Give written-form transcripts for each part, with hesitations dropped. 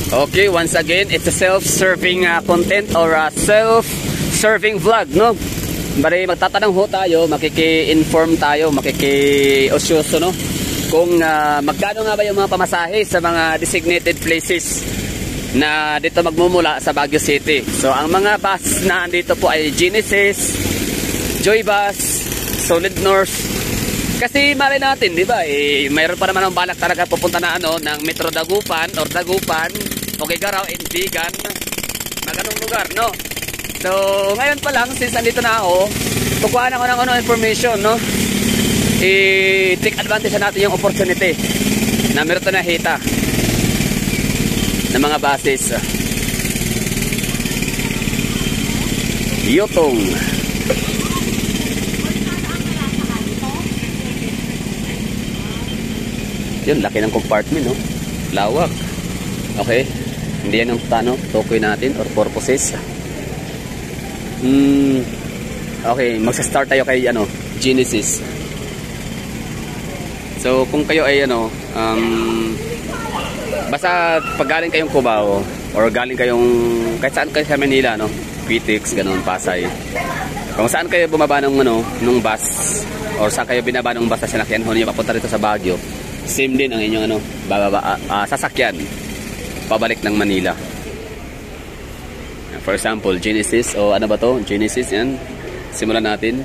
Okay, once again, it's a self-serving content or self-serving vlog, no? Bari magtatanong ho tayo, makiki-inform tayo, makiki-osyoso, no? Kung magkano nga ba yung mga pamasahe sa mga designated places na dito magmumula sa Baguio City. So, ang mga bus na andito po ay Genesis, Joy Bus, Solid North. Kasi malay natin, di ba? Mayroon pa naman ang balak talaga pupunta na ng Metro Dagupan or Dagupan, Tuguegarao, Envigan, maganong lugar, no? So, ngayon pa lang, since andito na ako, kukuhaan ako ng information, no? I-take advantage natin yung opportunity na meron ito na hita ng mga bases. Yotong. Yun, laki ng compartment, no? Lawak. Okay. Hindi yan ang tukoy natin or purposes. Okay, magsa-start tayo kay Genesis. So kung kayo ay basta pag galing kayong Cubao or galing kayong kahit saan kayo sa Manila, no, Quitix, ganun, Pasay, kung saan kayo bumaba nung bus or saan kayo binaba ng bus na sinakyan ho niyo papunta rito sa Baguio, same din ang inyong sasakyan pabalik ng Manila. For example, Genesis o ano ba to? Genesis, yan. Simulan natin.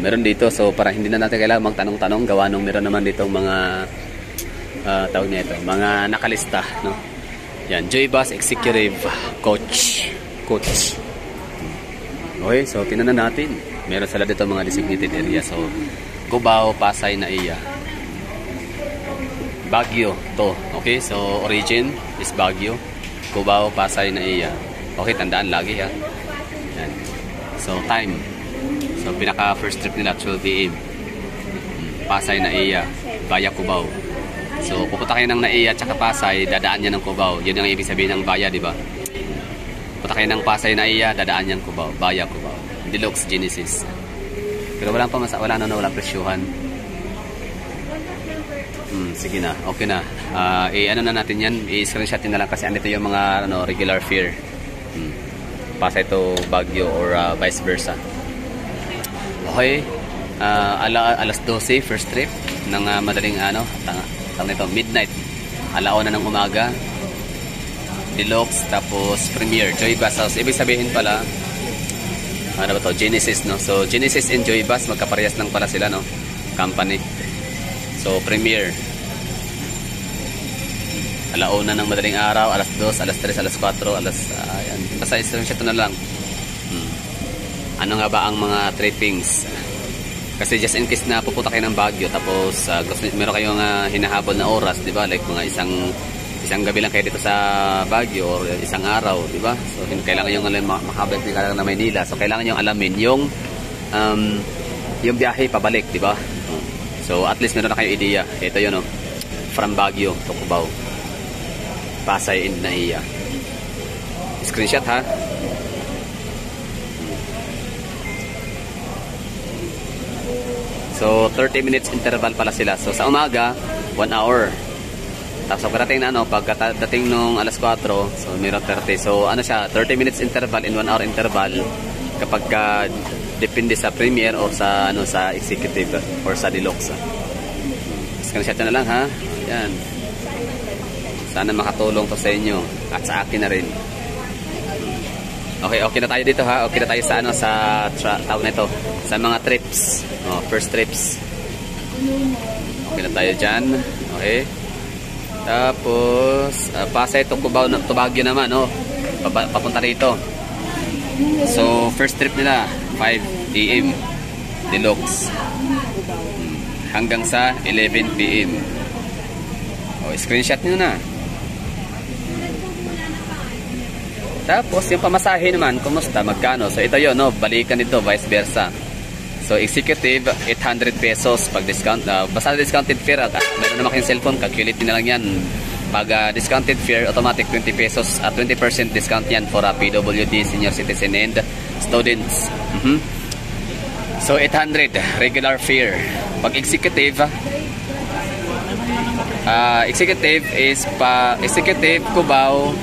Meron dito. So, para hindi na natin kailangan magtanong-tanong, gawa nung meron naman dito mga tawag niya ito, mga nakalista, no? Yan, Joy Bus Executive Coach. Okay, so tingnan na natin. Meron sila dito mga designated area. So, Cubao, Pasay, Naiya, Baguio to. Okay, so origin is Baguio, Cubao, Pasay, Naiya. Okay, tandaan lagi, ha. Yan. So, time. So, pinaka first trip nila 12 AM. Pasay, Naiya, via Cubao. So, pupunta kayo ng Naiya at saka Pasay, dadaan yan ng Cubao. Yun ang ibig sabihin ng via, di ba? Pupunta kayo ng Pasay, Naiya, dadaan yan Cubao, via Cubao. Deluxe Genesis. Pero walang presyuhan. Sige na, okay na. Ano na natin yan, i-screenshotin na lang kasi andito yung mga regular fare. Pasay to Baguio or vice versa. Okay, alas 12 first trip ng madaling midnight, alauna ng umaga, Deluxe, tapos Premier, Joy Bus. So, ibig sabihin pala Genesis, no? So Genesis and Joy Bus magkaparehas lang pala sila, no? Company. So Premier, alauna ng madaling araw, alas 2, alas 3, alas 4, ayan. Basta screenshot na lang. Ano nga ba ang mga trippings? Kasi just in case na pupunta kayo ng Baguio, tapos meron kayong hinahabol na oras, di ba? Like mga isang gabi lang kayo dito sa Baguio or isang araw, di ba? So kailangan yung makabalik na Maynila. So kailangan yung alamin yung biyahe pabalik, di ba? So at least meron na kayo idea. Ito yun, no? From Baguio to Cubao, Pasay and Naiya. Screenshot, ha. So 30 minutes interval pala sila. So sa umaga 1 hour. Tapos pagdating na pagdating nung alas 4, so meron 30. So siya, 30 minutes interval in 1 hour interval kapag depende sa Premier o sa sa Executive or sa Deluxe. Screenshot na lang, ha. Yan. Sana makatulong to sa inyo at sa akin na rin. Okay na tayo dito, ha. Okay na tayo sa tawag na ito, sa mga trips. First trips. Okay na tayo dyan. Okay. Tapos Pasay to Cubao to Baguio naman, papunta rito. So first trip nila 5 AM Deluxe hanggang sa 11 PM. Screenshot nyo na. Tapos yung pamasahe naman, kumusta, magkano? So ito yun, balikan nito, vice versa. So executive 800 pesos pag discount, basta discounted fare, meron naman kayong cellphone, calculate na lang yan. Pag discounted fare, automatic 20 pesos at 20% discount yan for PWD, senior citizen and students. So 800 regular fare. Pag executive Executive is Executive Cubao,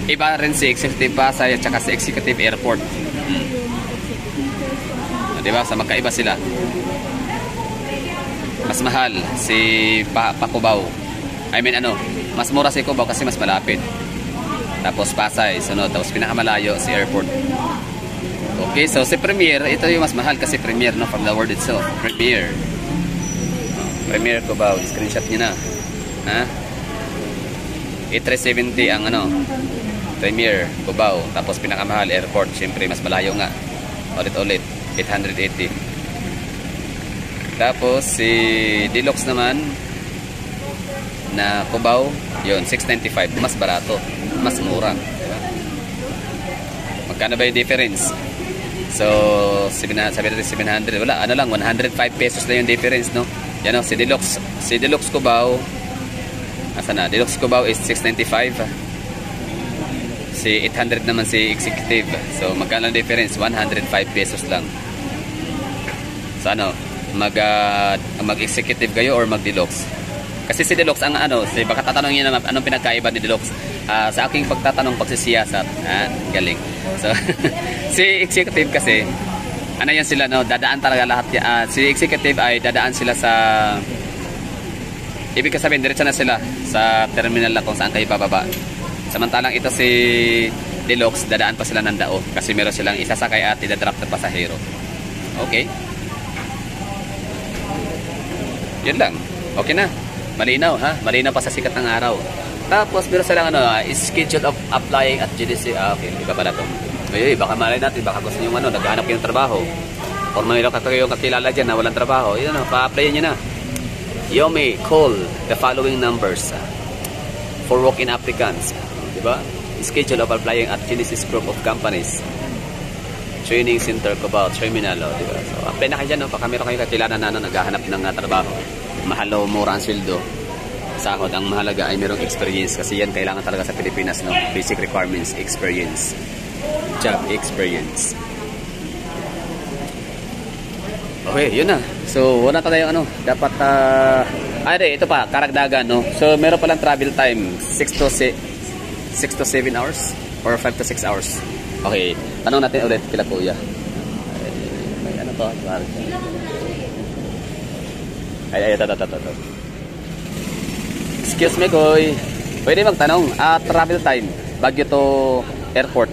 iba rin si Executive Pasay at saka si Executive Airport. Diba? So magkaiba sila. Mas mahal si Cubao. Mas mura si Cubao kasi mas malapit. Tapos Pasay, sunod. Tapos pinakamalayo si Airport. Okay, so si Premier, ito yung mas mahal kasi Premier, no, from the word itself. Premier. Premier Cubao, screenshot niyo na. Ha? 8370 ang Premier Cubao. Tapos pinakamahal Airport, syempre mas malayo nga. Ulit 880. Tapos si Deluxe naman na Cubao, yun 695, mas barato, mas mura, diba? Magkano ba yung difference? So, sabi natin 700, wala, 105 pesos na yung difference, no? Yan o, si Deluxe Cubao, asa na? Deluxe Cubao is 695. Si 800 naman si Executive. So, magkano ang difference? 105 pesos lang. So, mag-Executive kayo or mag-Deluxe? Kasi si Deluxe ang baka tatanungin naman anong pinagkaiba ni Deluxe. Sa aking pagtatanong, pagsisiyasat, galing. So, si Executive kasi, yan sila, no? Dadaan talaga lahat. Si Executive ay dadaan sila sa, ibig sabihin, diretso na sila sa terminal na kung saan kayo bababa. Samantalang ito si Deluxe, dadaan pa sila ng dao kasi meron silang isasakay at idadrop na pasahero. Okay? Yun lang. Okay na. Malinaw, ha? Malinaw pa sa sikat ng araw. Tapos meron silang schedule of applying at GDC. Okay, iba pala to. Baka malay natin, baka gusto nyo naghahanap kayo ng trabaho. Or mayroon kayong kakilala dyan na walang trabaho. Pa-applyin nyo na. You may call the following numbers for walk-in applicants. Diba? Schedule of applying at Genesis Group of Companies. Training Center Cubao Terminal. Diba? So, apply na kayo dyan. Baka meron kayong kakilala na naghahanap ng trabaho. Mahal o mura ang sweldo. Sahod. Ang mahalaga ay merong experience. Kasi yan kailangan talaga sa Pilipinas. No? Basic requirements, experience. Job experience. Okay, yun na. So, wala tayong dapat, ito pa, karagdagan, no? So, meron palang travel time, 6 to 7 hours or 5 to 6 hours. Okay, tanong natin ulit kila kuya. May to? Ito. Excuse me, kuy. Pwede magtanong, travel time, Baguio to airport.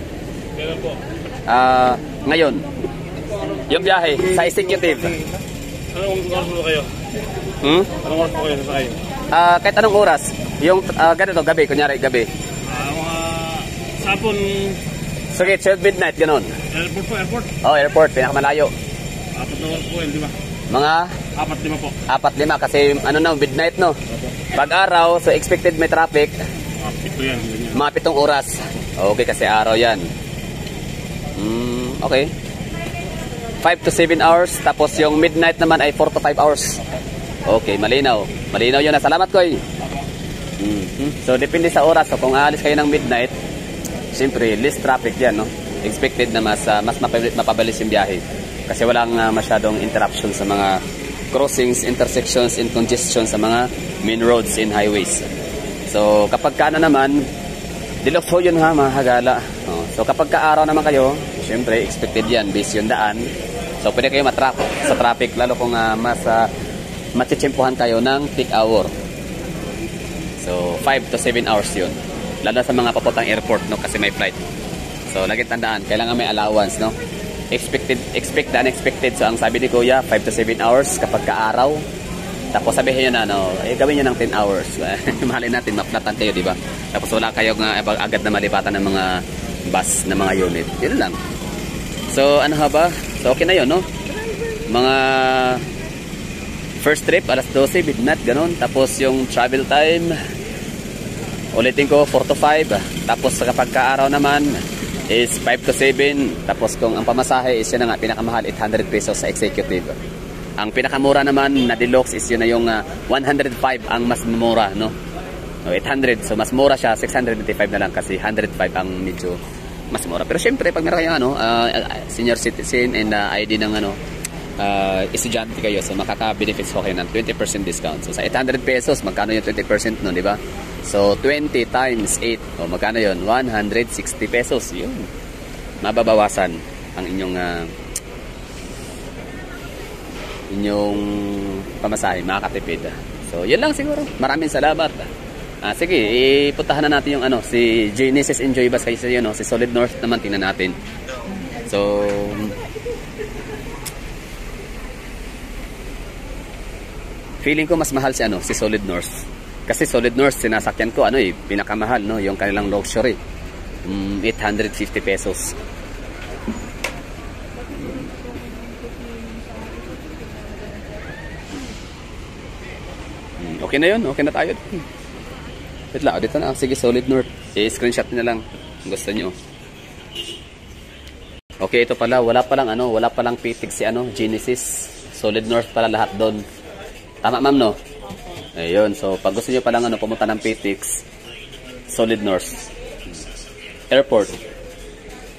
Meron po. Ngayon, yung biyahe sa Executive. Anong oras po kayo? Anong oras po kayo sasakay? Kahit anong oras. Yung ganito, gabi, kunyari gabi. Mga sapon. Sige, 12 midnight, ganun. Airport po, airport. Airport, pinakamalayo. 4 na oras po yun, di ba? Mga? 4-5 po. 4-5 kasi midnight, no? Pag araw, so expected may traffic. 7 yan. Mga 7 oras. Okay, kasi araw yan. Okay. 5 to 7 hours. Tapos yung midnight naman ay 4 to 5 hours. Okay, malinaw. Malinaw yun na. Salamat, Koy. So, depende sa oras. So, kung aalis kayo ng midnight, siyempre, less traffic yan, no? Expected na mas mapabilis yung biyahe. Kasi walang masyadong interruption sa mga crossings, intersections, and congestion sa mga main roads and highways. So, kapag naman, Deluxe ho yun ha, mga hagala. So kapag ka-araw naman kayo, syempre expected yan, based yung daan. So pwede kayo matrap sa traffic, lalo kung matitsimpuhan kayo ng peak hour. So 5 to 7 hours yun. Lalo sa mga papuntang airport, no, kasi may flight. So lagi tandaan, kailangan may allowance, no. Expect the unexpected. So ang sabi ni Kuya, 5 to 7 hours kapag ka-araw. Tapos sabihin nyo na, gawin nyo ng 10 hours. Mahalin natin, maplatan kayo, di ba? Tapos wala kayong agad na malipatan ng mga bus na mga unit. Yun lang. So, ano ba? So, okay na yun, no? Mga first trip, alas 12, midnight, ganun. Tapos yung travel time, ulitin ko, 4 to 5. Tapos kapag ka-araw naman, is 5 to 7. Tapos kung ang pamasahe is yun na nga, pinakamahal, 800 pesos sa executive. Ang pinakamura naman na deluxe is yun na yung 105 ang mas mura, no? 800, so mas mura siya, 695 na lang kasi 105 ang medyo mas mura. Pero syempre, pag meron kayong senior citizen and ID ng estudyante kayo, so makaka-benefits ko kayo ng 20% discount. So sa 800 pesos, magkano yung 20% no, di ba? So 20 times 8, o magkano yun? 160 pesos. Yun. Mababawasan ang inyong pamasahe, makakatipid. So yun lang siguro. Maraming salamat. Sige, ipuntahan na natin yung si Genesis Enjoy Bus kasi yun, si Solid North naman tingnan natin. So feeling ko mas mahal si Solid North. Kasi Solid North sinasakyan ko pinakamahal no, yung kanilang luxury. 850 pesos. Okay na yun, okay na tayo. Wait lang, dito na. Sige, Solid North. I-screenshot na lang kung gusto nyo. Okay, ito pala. Wala palang pitik si Genesis. Solid North pala lahat doon. Tama, ma'am, no? Ayun. So, pag gusto nyo palang pumunta ng PTX, Solid North. Airport.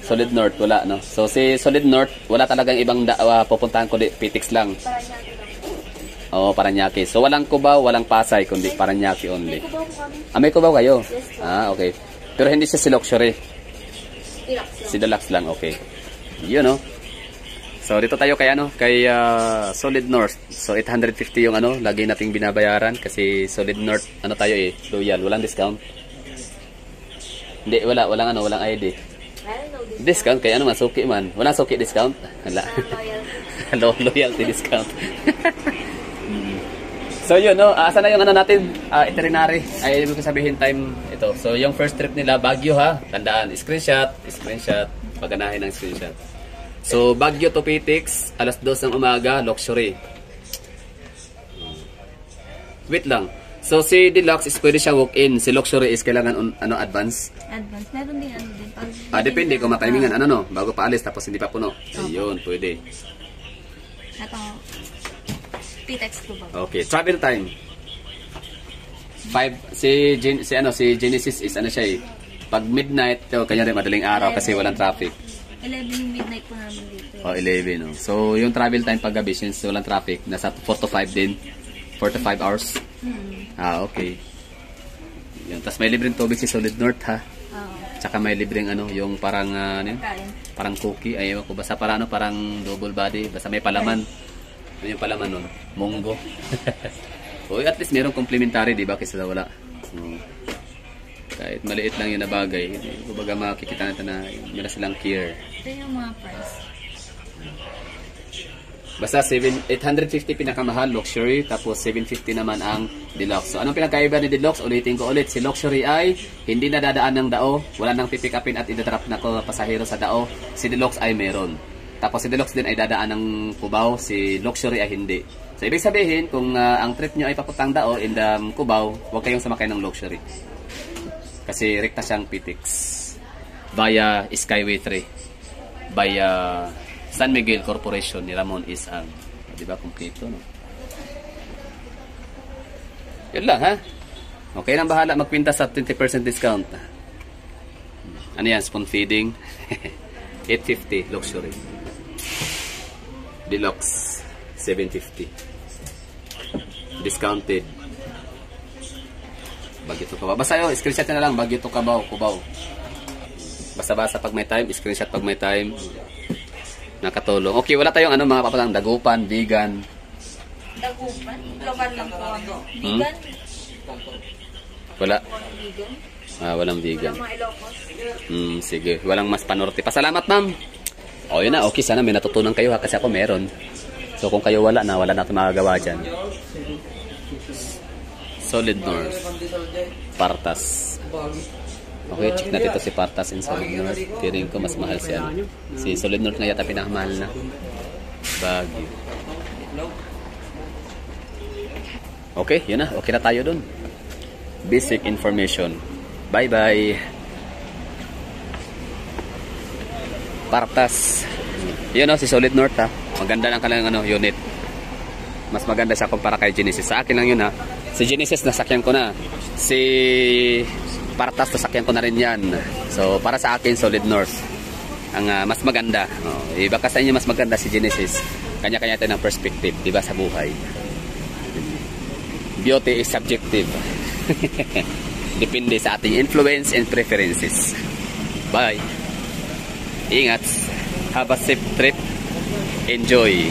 Solid North, wala, no? So, si Solid North, wala talagang ibang pupuntahan kundi PTX lang. Oo, Paranaque. So, walang Cubao, walang Pasay, kundi Paranaque only. May Cubao kayo? Yes, okay. Pero hindi siya si Luxury. Si Deluxe lang, okay. Yun, no? So, dito tayo kay Solid North. So, 850 yung lagi nating binabayaran kasi Solid North, loyal. Walang discount. Hindi, walang ID. Discount, kaya masuki man. Walang suki discount? Wala. Loyalty discount. So yun, no? Asa na yung natin? Itinerary. Ay, ibig sabihin time ito. So yung first trip nila, Baguio ha. Tandaan, screenshot. Paganahin ng screenshot. So Baguio to PTX, alas 2 ng umaga, luxury. Wait lang. So si Deluxe is pwede siya walk-in. Si Luxury is kailangan advance. Advance. Meron din din. Depende kung matimingan. Bago pa alis tapos hindi pa puno. Ayun, pwede. Ito. PTX ko ba? Okay, travel time. 5 si Genesis is siya pag midnight, kanya rin madaling araw kasi walang traffic. 11 yung midnight po namin dito. 11 no. So yung travel time pag gabi since walang traffic, nasa 4 to 5 din. 4 to 5 hours. Okay. Yun, tas may libreng tubig si Solid North ha. Tsaka may libreng yung parang parang cookie, ayaw ko basta parang double body, basta may palaman. Ano yung palaman nun? Munggo. Uy, at least mayroong complimentary, di ba? Kaysa wala. Kahit maliit lang yun na bagay. Kumbaga makikita natin na meron silang care. Ito yung mga price. Basta 850 pinakamahal, luxury. Tapos 750 naman ang deluxe. So anong pinagkaiba ni deluxe? Ulitin ko ulit. Si luxury ay hindi nadadaan ng dao. Wala nang pipick upin at idatrap na pasahero sa dao. Si deluxe ay meron. Tapos si Deluxe din ay dadaan ng Cubao, si Luxury ay hindi. So ibig sabihin, kung ang trip nyo ay papuntang Dao in the Cubao, huwag kayong sumakay ng Luxury. Kasi rekta siyang PTX. Via Skyway 3. Via San Miguel Corporation ni Ramon Isang. Di ba kompleto, no? Yun lang, ha? Okay lang bahala magpinta sa 20% discount. Ano yan? Spoon feeding? 850 Luxury. Deluxe 750 discounted Baguio to Cubao. Basta yun, screenshot na lang Baguio to Cubao. Basta pag may time, screenshot pag may time. Nakatulong. Okay, wala tayong mga papalang dagupan, vegan. Dagupan? Laban lang po vegan? Wala. Vegan? Walang vegan. Walang mga Ilocos? Sige, walang mas panorte. Pasalamat, ma'am. Yun na, okay, sana may natutunan kayo ha, kasi ako meron. So kung kayo wala na ito magagawa dyan. Solid North. Partas. Okay, check natin ito si Partas in Solid North. Feeling ko mas mahal si Solid North na yata pinakamahal na. Baguio. Okay, yun na. Okay na tayo dun. Basic information. Bye-bye. Partas. Yun si Solid North ha. Maganda lang kanilang unit. Mas maganda siya kumpara kay Genesis. Sa akin lang yun ha. Si Genesis nasakyan ko na. Si Partas nasakyan ko na rin yan. So para sa akin Solid North ang mas maganda. Iba ka sa inyo mas maganda si Genesis. Kanya-kanya tayo ng perspective, di ba, sa buhay. Beauty is subjective. Depende sa ating influence and preferences. Bye. Ingat. Have a safe trip. Enjoy.